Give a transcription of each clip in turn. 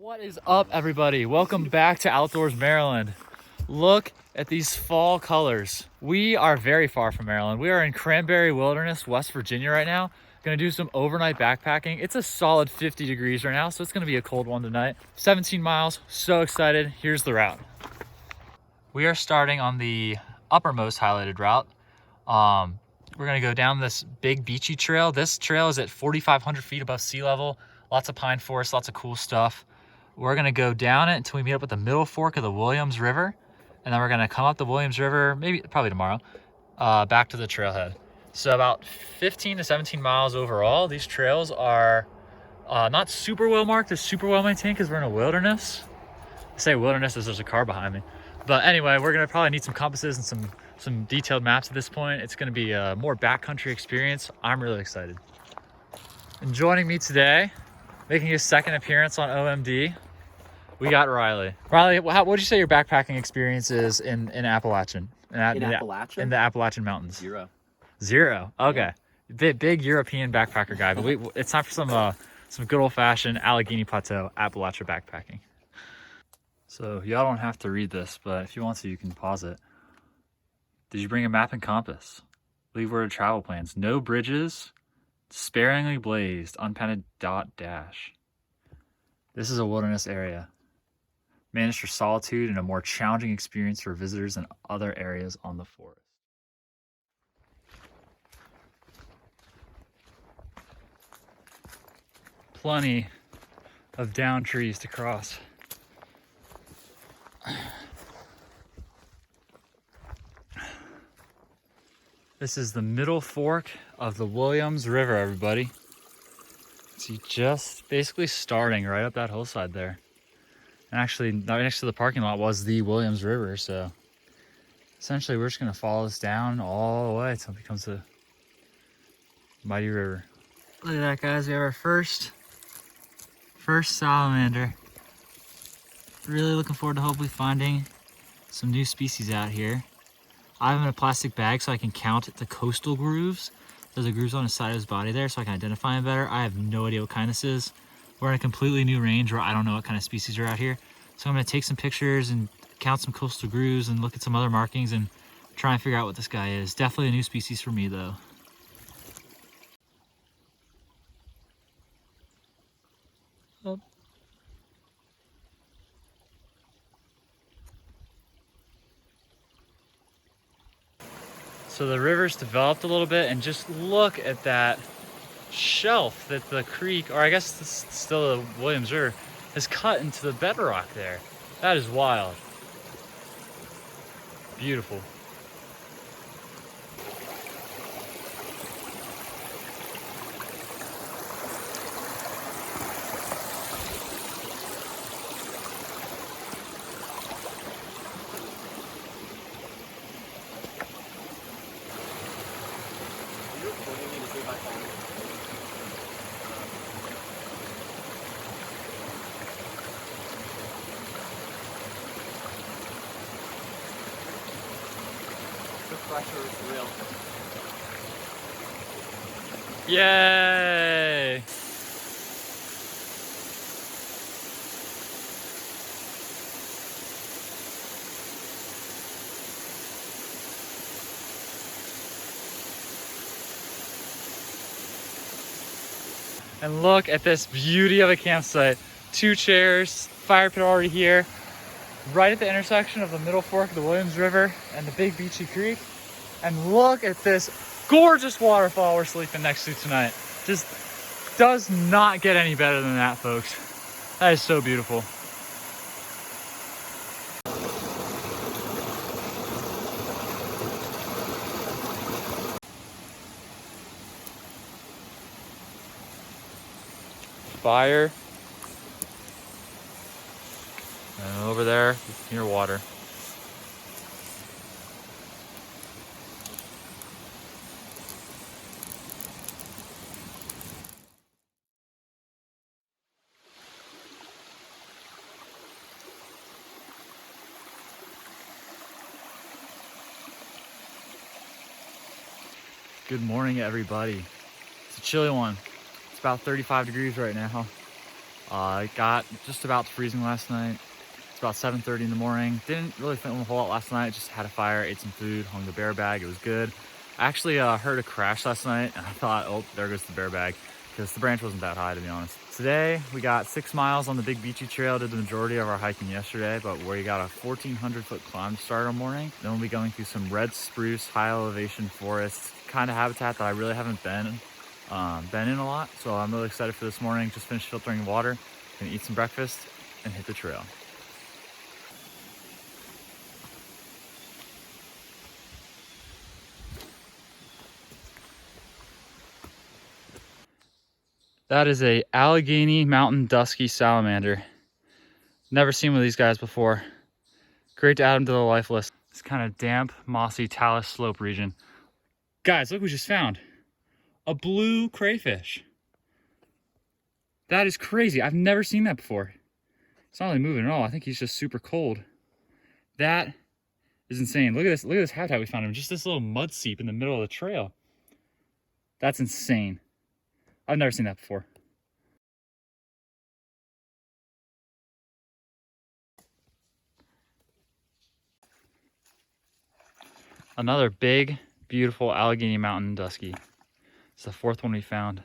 What is up, everybody? Welcome back to Outdoors Maryland. Look at these fall colors. We are very far from Maryland. We are in Cranberry Wilderness, West Virginia right now. Gonna do some overnight backpacking. It's a solid 50 degrees right now, so it's gonna be a cold one tonight. 17 miles, so excited. Here's the route. We are starting on the uppermost highlighted route. We're gonna go down this big beachy trail. This trail is at 4,500 feet above sea level. Lots of pine forest, lots of cool stuff. We're gonna go down it until we meet up with the middle fork of the Williams River. And then we're gonna come up the Williams River, probably tomorrow, back to the trailhead. So about 15 to 17 miles overall. These trails are not super well marked or super well maintained because we're in a wilderness. I say wilderness as there's a car behind me. But anyway, we're gonna probably need some compasses and some detailed maps at this point. It's gonna be a more backcountry experience. I'm really excited. And joining me today, making his second appearance on OMD, we got Riley. Riley, what would you say your backpacking experience is in Appalachian? In Appalachia? In the Appalachian Mountains. Zero. Okay. Big European backpacker guy, but it's time for some good old-fashioned Allegheny Plateau Appalachia backpacking. So y'all don't have to read this, but if you want to, you can pause it. Did you bring a map and compass? Leave word of travel plans. No bridges. Sparingly blazed. Unpainted dot dash. This is a wilderness area. Managed for solitude and a more challenging experience for visitors than other areas on the forest. Plenty of down trees to cross. This is the middle fork of the Williams River, everybody. So you just basically starting right up that hillside there. And actually, right next to the parking lot was the Williams River, so essentially we're just gonna follow this down all the way until it becomes a mighty river. Look at that, guys. We have our first salamander. Really looking forward to hopefully finding some new species out here. I have him in a plastic bag so I can count the coastal grooves. There's a grooves on the side of his body there so I can identify him better. I have no idea what kind this is. We're in a completely new range where I don't know what kind of species are out here. So I'm gonna take some pictures and count some coastal grooves and look at some other markings and try and figure out what this guy is. Definitely a new species for me though. Oh. So the river's developed a little bit, and just look at that shelf that the creek, or I guess it's still the Williams River, has cut into the bedrock there. That is wild. Beautiful. Pressure is real. Yay! And look at this beauty of a campsite. 2 chairs, fire pit already here, right at the intersection of the middle fork of the Williams River and the big beachy creek. And look at this gorgeous waterfall we're sleeping next to tonight. Just does not get any better than that, folks. That is so beautiful. Fire. And over there, near water. Good morning, everybody. It's a chilly one. It's about 35 degrees right now. It got just about freezing last night. It's about 7:30 in the morning. Didn't really film a whole lot last night. Just had a fire, ate some food, hung the bear bag. It was good. I actually heard a crash last night and I thought, oh, there goes the bear bag, because the branch wasn't that high, to be honest. Today, we got 6 miles on the big beachy trail. Did the majority of our hiking yesterday, but we got a 1,400-foot climb to start our morning. Then we'll be going through some red spruce, high elevation forest, kind of habitat that I really haven't been in a lot. So I'm really excited for this morning. Just finished filtering water, gonna eat some breakfast and hit the trail. That is a Allegheny mountain dusky salamander. Never seen one of these guys before. Great to add them to the life list. It's kind of damp, mossy talus slope region. Guys, look what we just found. A blue crayfish. That is crazy. I've never seen that before. It's not really moving at all. I think he's just super cold. That is insane. Look at this habitat we found him. Just this little mud seep in the middle of the trail. That's insane. I've never seen that before. Another big, beautiful Allegheny mountain dusky. It's the 4th one we found.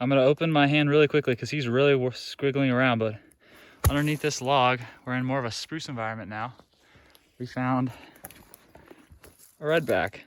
I'm gonna open my hand really quickly because he's really squiggling around, but underneath this log, we're in more of a spruce environment now. We found a redback.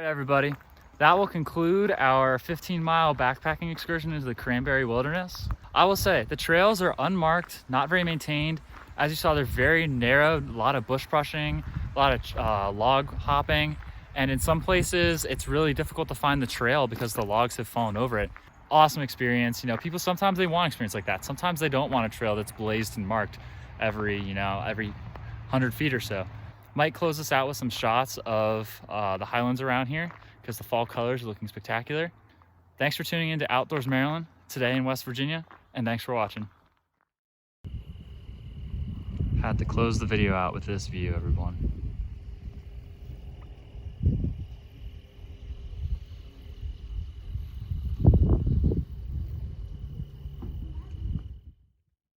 Everybody, that will conclude our 15-mile backpacking excursion into the Cranberry Wilderness. I will say the trails are unmarked, not very maintained. As you saw, they're very narrow, a lot of bush brushing, a lot of log hopping, and in some places it's really difficult to find the trail because the logs have fallen over it. Awesome experience. You know, people sometimes they want experience like that. Sometimes they don't want a trail that's blazed and marked every 100 feet or so. Might close us out with some shots of the highlands around here because the fall colors are looking spectacular. Thanks for tuning in to Outdoors Maryland today in West Virginia, and thanks for watching. Had to close the video out with this view, everyone.